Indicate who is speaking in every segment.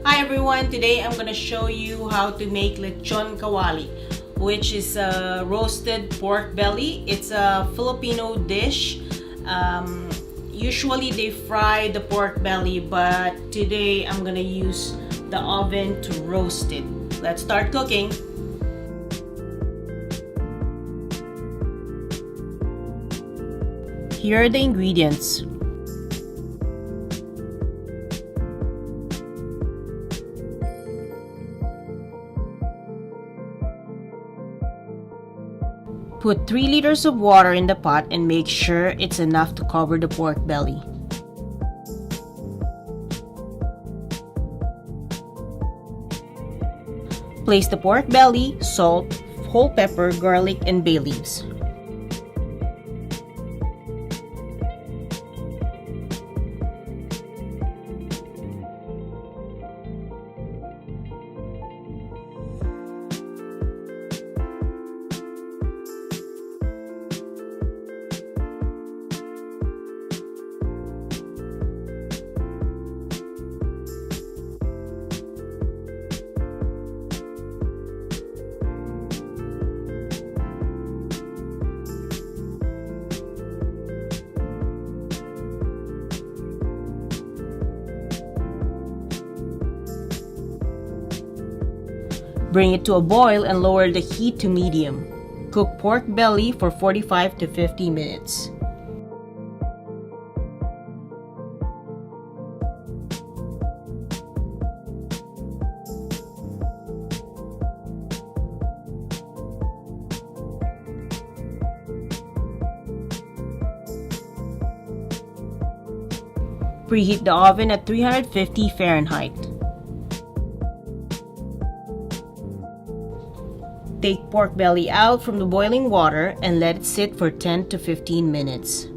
Speaker 1: Hi everyone, today I'm gonna show you how to make Lechon Kawali, which is a roasted pork belly. It's a Filipino dish. Usually they fry the pork belly, but today I'm gonna use the oven to roast it. Let's start cooking. Here are the ingredients. Put 3 liters of water in the pot and make sure it's enough to cover the pork belly. Place the pork belly, salt, whole pepper, garlic, and bay leaves. Bring it to a boil and lower the heat to medium. Cook pork belly for 45 to 50 minutes. Preheat the oven at 350 Fahrenheit. Take pork belly out from the boiling water and let it sit for 10 to 15 minutes.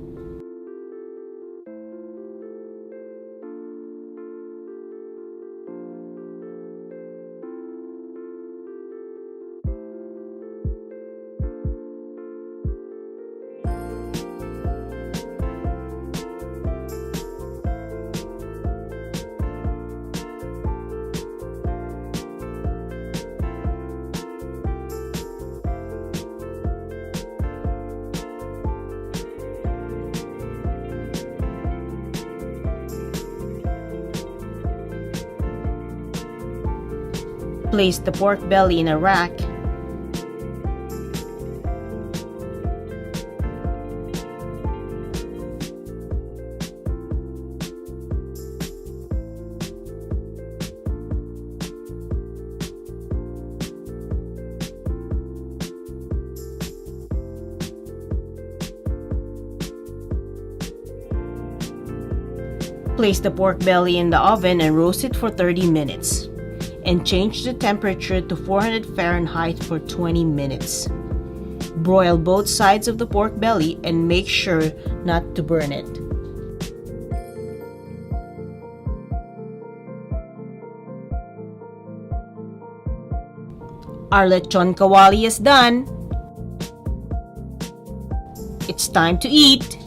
Speaker 1: Place the pork belly in a rack. Place the pork belly in the oven and roast it for 30 minutes. And change the temperature to 400 Fahrenheit for 20 minutes. Broil both sides of the pork belly and make sure not to burn it. Our Lechon Kawali is done. It's time to eat.